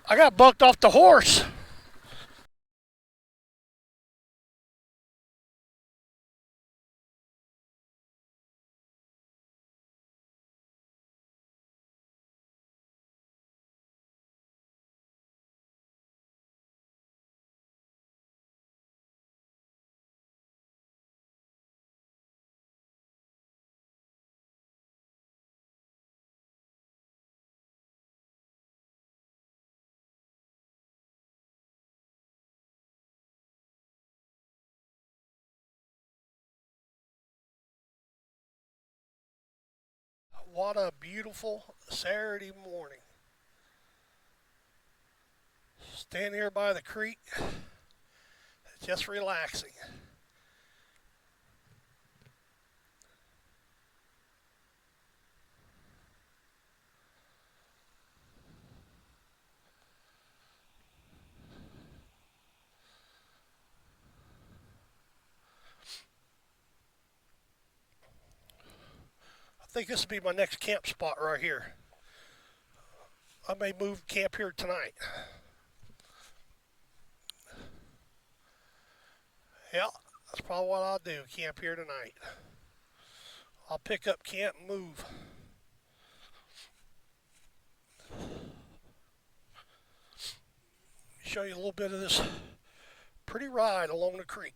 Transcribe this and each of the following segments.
I got bucked off the horse. What a beautiful Saturday morning. Stand here by the creek, just relaxing. I think this will be my next camp spot right here. I may move camp here tonight. Yeah, that's probably what I'll do. Camp here tonight. I'll pick up camp and move. Show you a little bit of this pretty ride along the creek.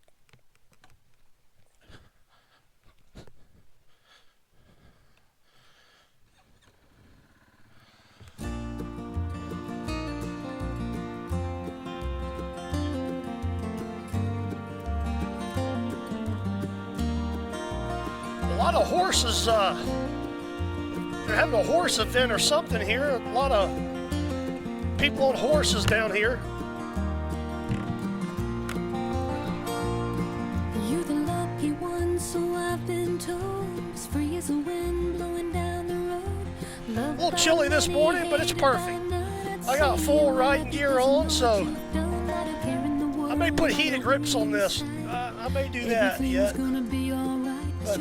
A lot of horses, they're having a horse event or something here. A lot of people on horses down here. You're the lucky one, so I've been told. As free as the wind blowing down the road. A little chilly this morning, but it's perfect. I got full riding gear on, so I may put heated grips on this. I may do that yet. But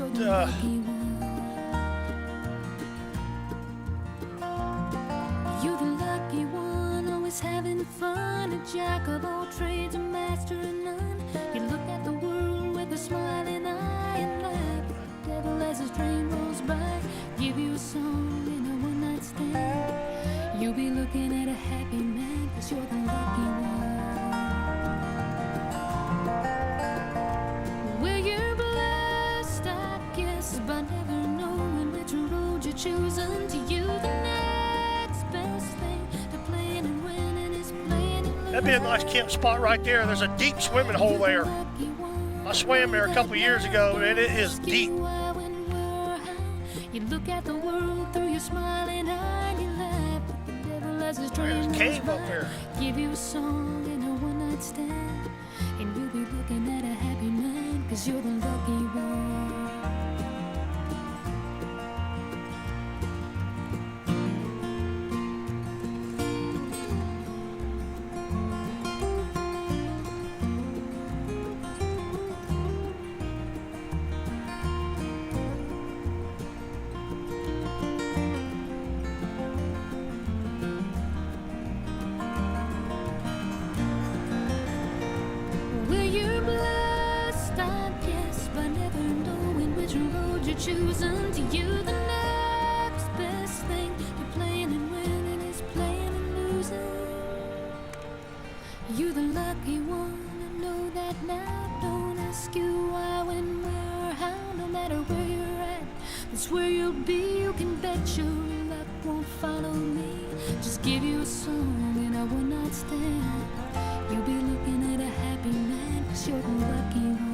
you're the lucky one, always having fun. A jack of all trades, a master of none. You look at the world with a smiling eye and laugh. The devil as his train rolls by, give you a song in a one-night stand. You'll be looking at a happy man, 'cause you're the lucky one. Well, you're blessed, I guess, by never knowing which road you're choosing. To you, the next best thing to playing and winning is playing and losing. that'd be a nice camp spot right there. There's a deep swimming hole there. I swam there a couple years ago, and it is deep. You look at the world through your smiling eye and you laugh. But the devil as his There's dream a cave rolls up by, there. give you a song in a one-night stand. And you'll be looking at a happy man, 'cause you're the lucky one. Well, you're blessed, I guess, by never knowing which road you're choosing. To you, the next best thing to playing and winning is playing and losing. You're the lucky one, I know that now. Don't ask you why, when, where, or how. No matter where you're at, that's where you'll be. You can bet your luck won't follow me. Just give you a song and a one-night stand. You'll be looking at a happy man, 'cause you're the lucky one.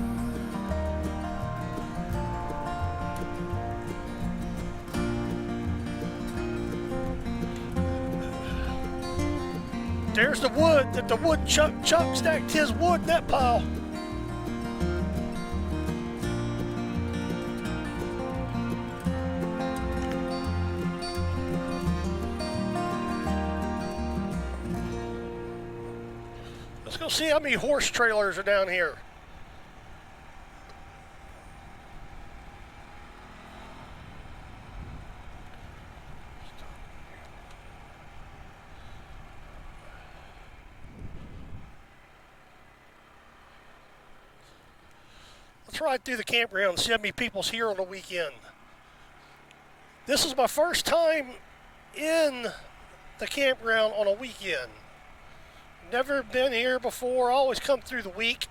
There's the wood that the wood Chuck stacked his wood in that pile. Let's go see how many horse trailers are down here. Let's ride through the campground and see how many people's here on the weekend. This is my first time in the campground on a weekend. Never been here before. I always come through the week.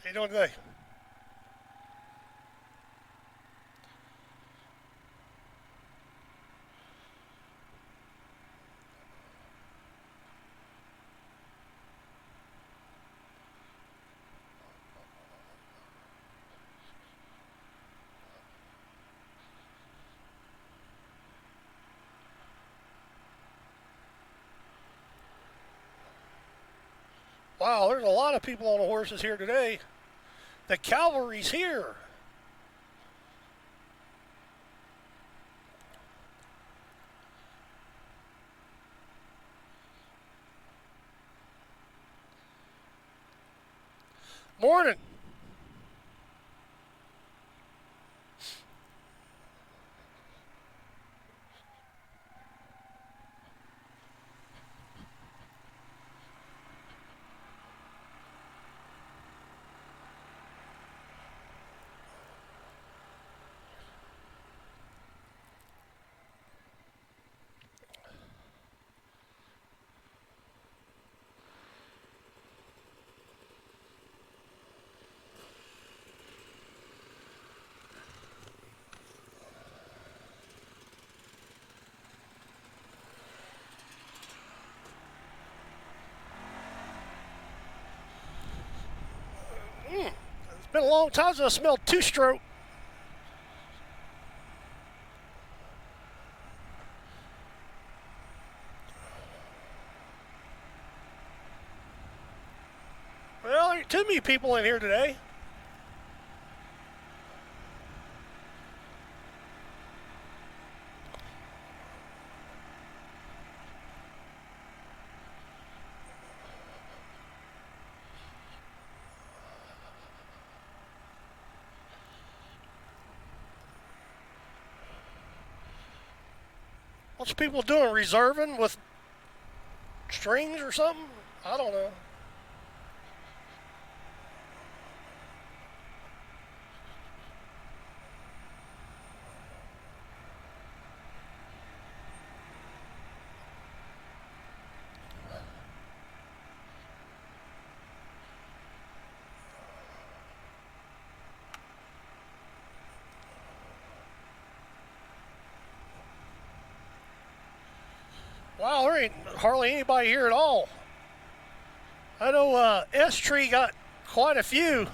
How you doing today? Wow, there's a lot of people on the horses here today. The cavalry's here. Morning. It's been a long time since I smelled two-stroke. Well, there ain't too many people in here today. What's people doing? Reserving with strings or something? I don't know. Wow, there ain't hardly anybody here at all. I know S-Tree got quite a few.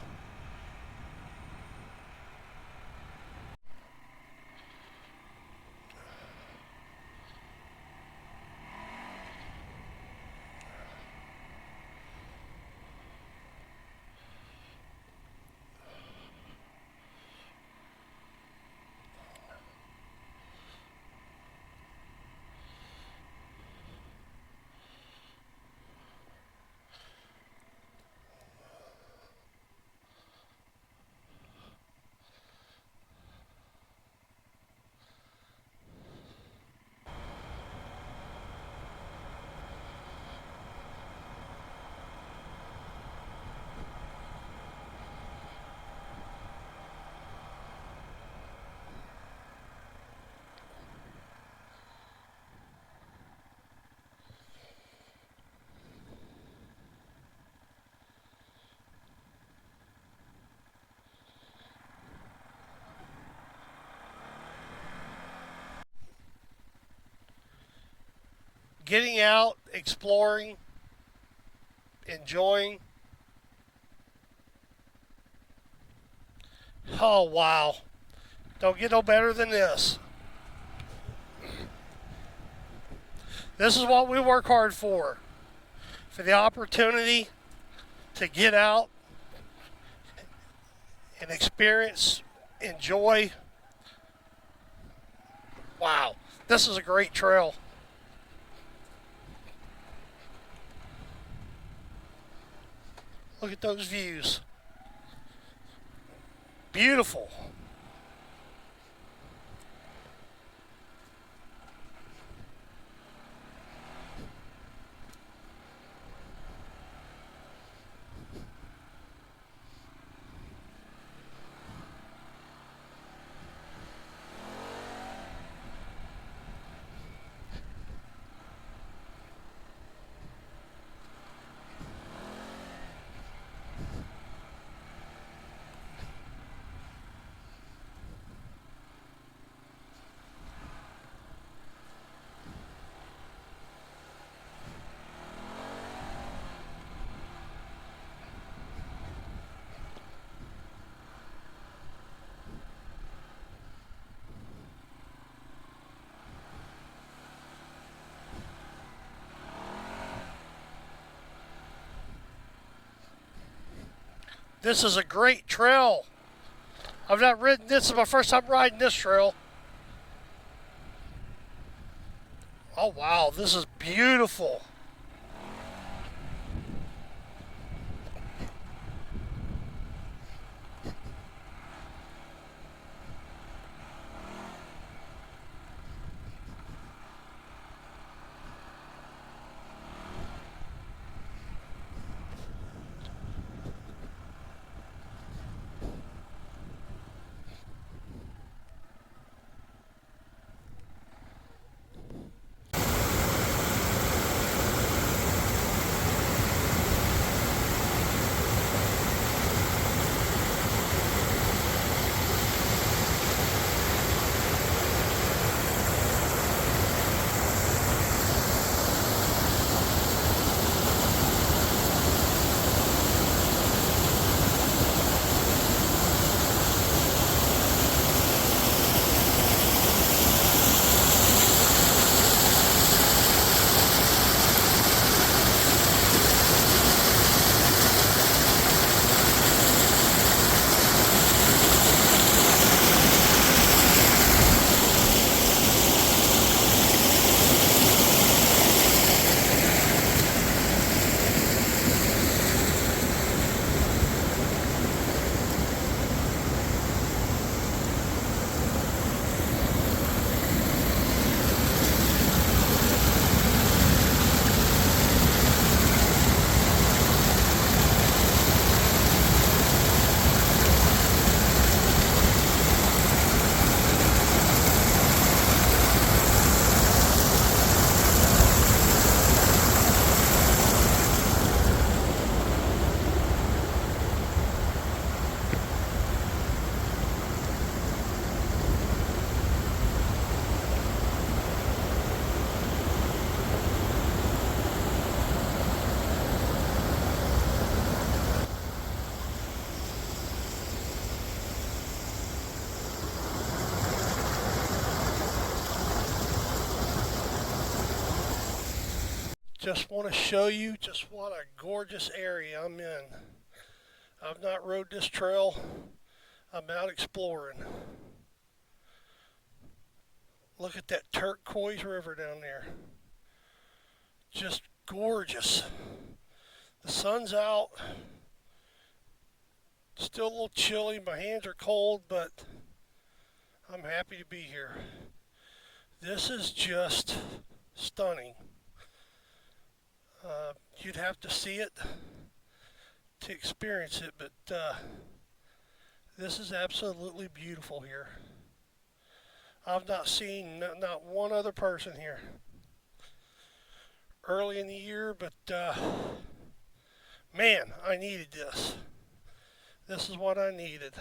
getting out, exploring, enjoying. Oh, wow. Don't get no better than this. This is what we work hard for the opportunity to get out and experience, enjoy. Wow, this is a great trail. Look at those views. Beautiful. This is a great trail. I've not ridden this. This is my first time riding this trail. Oh, wow. This is beautiful. Just want to show you just what a gorgeous area I'm in. I've not rode this trail. I'm out exploring. Look at that turquoise river down there. Just gorgeous. The sun's out. Still a little chilly. My hands are cold, but I'm happy to be here. This is just stunning. You'd have to see it to experience it, but this is absolutely beautiful here. I've not seen not one other person here early in the year, but man, I needed this. This is what I needed.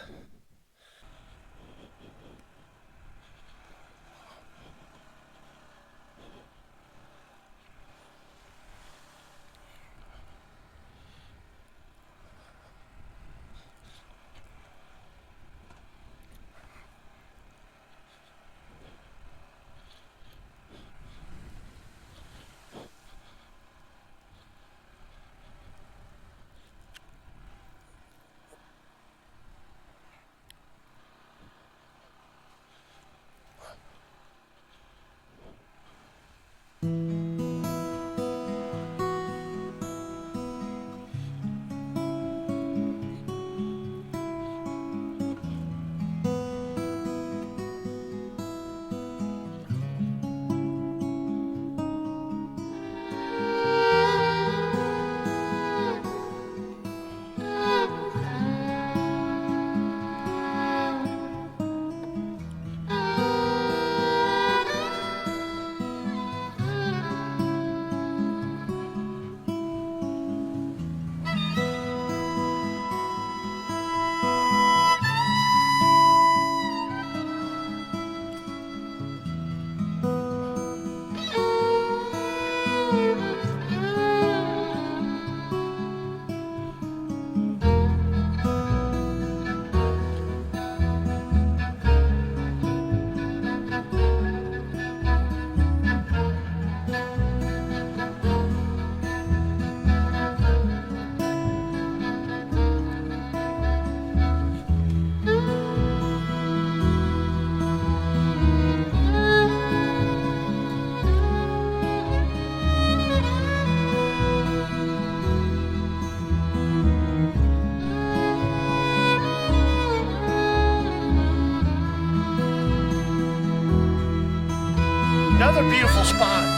Another beautiful spot.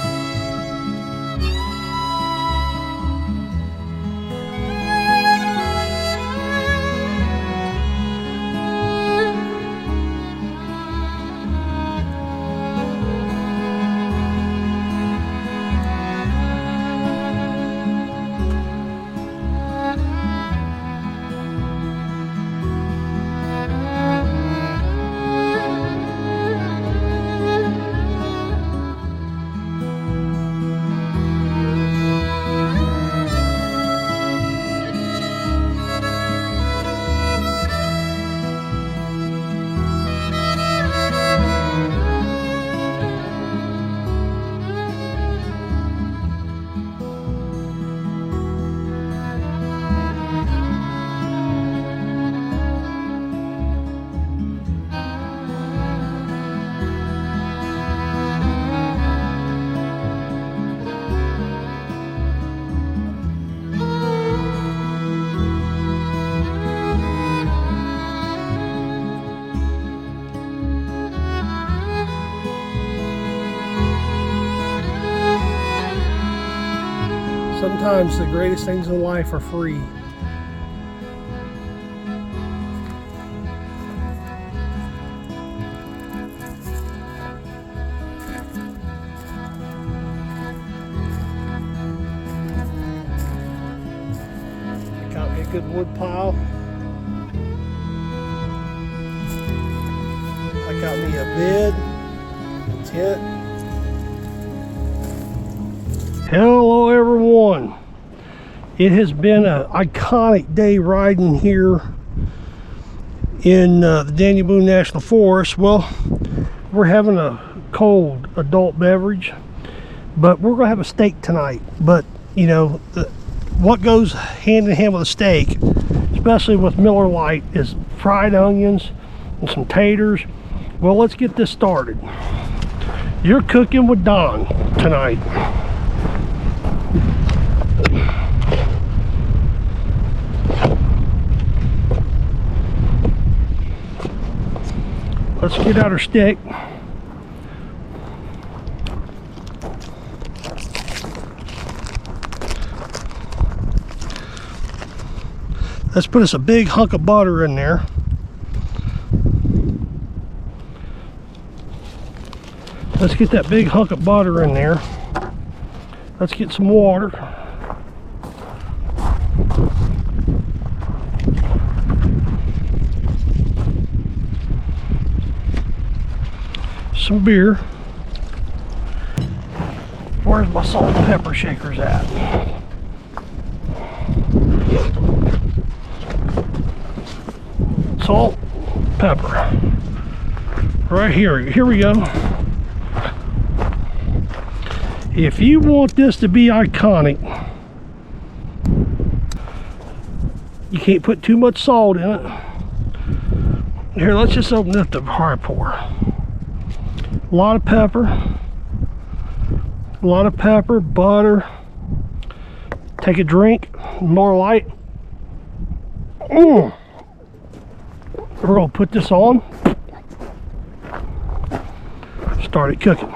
Sometimes the greatest things in life are free. Got me a good wood pile. I got me a bed, a tent. Hello everyone. It has been an iconic day riding here in the Daniel Boone National Forest. Well, we're having a cold adult beverage, but we're gonna have a steak tonight. But you know, what goes hand in hand with a steak, especially with Miller Lite, is fried onions and some taters. Well, let's get this started. You're cooking with Don tonight. Let's get out our stick. Let's put us a big hunk of butter in there. Let's get that big hunk of butter in there. Let's get some water. Some beer. Where's my salt and pepper shakers at? Salt, pepper. Right here. Here we go. If you want this to be iconic, you can't put too much salt in it. Here, let's just open up the hard pour. A lot of pepper, butter. Take a drink, Miller Lite. We're gonna put this on. Start it cooking.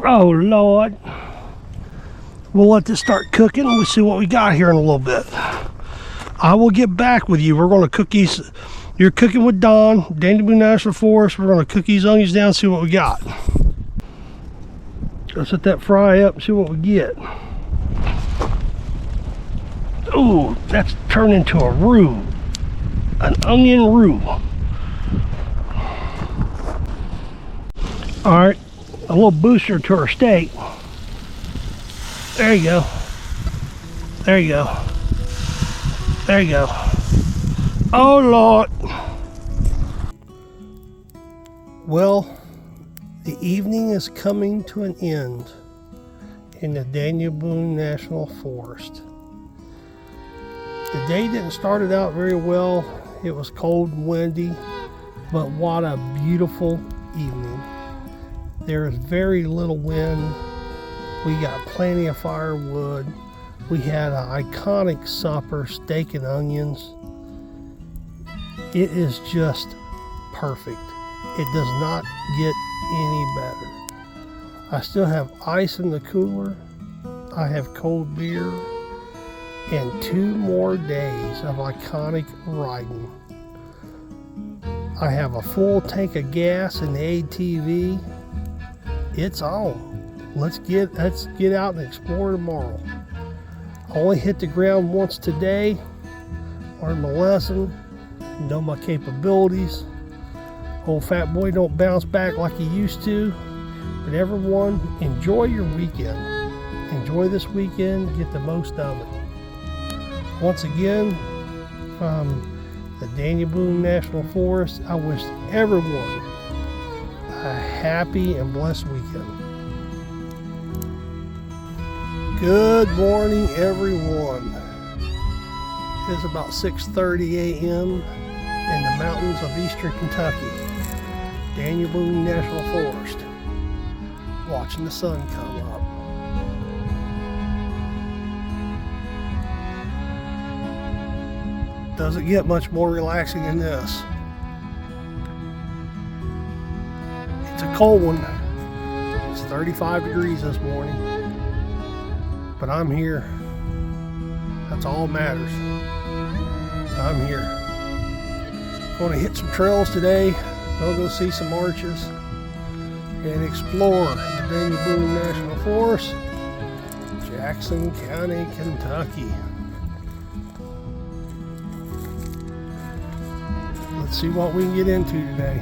Oh Lord. We'll let this start cooking. We'll see what we got here in a little bit. I will get back with you. We're gonna cook these. You're cooking with Don, Daniel Boone National Forest. We're gonna cook these onions down, see what we got. Let's let that fry up and see what we get. Ooh, that's turned into a roux. An onion roux. All right, a little booster to our steak. There you go. There you go. There you go. Oh Lord. Well, the evening is coming to an end in the Daniel Boone National Forest. The day didn't start it out very well. It was cold and windy, but what a beautiful evening. There is very little wind. We got plenty of firewood. We had an iconic supper, steak and onions. It is just perfect. It does not get any better. I still have ice in the cooler. I have cold beer and 2 more days of iconic riding. I have a full tank of gas in the ATV. It's on. Let's get out and explore tomorrow. I only hit the ground once today. Learned my lesson. Know my capabilities. Old fat boy don't bounce back like he used to. But everyone, enjoy your weekend. Enjoy this weekend. Get the most of it. Once again, from the Daniel Boone National Forest, I wish everyone a happy and blessed weekend. Good morning, everyone. It is about 6:30 a.m. in the mountains of eastern Kentucky. Daniel Boone National Forest. Watching the sun come up. Doesn't get much more relaxing than this. It's a cold one. It's 35 degrees this morning. But I'm here. That's all that matters. I'm here. Going to hit some trails today. Gonna go see some arches and explore the Daniel Boone National Forest, Jackson County, Kentucky. Let's see what we can get into today.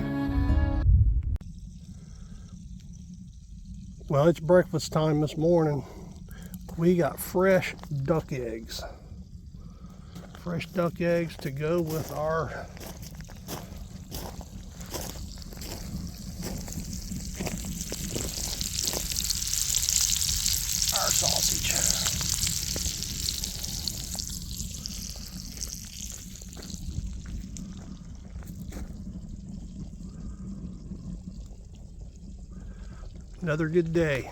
Well, it's breakfast time this morning. We got fresh duck eggs. Fresh duck eggs to go with our sausage. Another good day.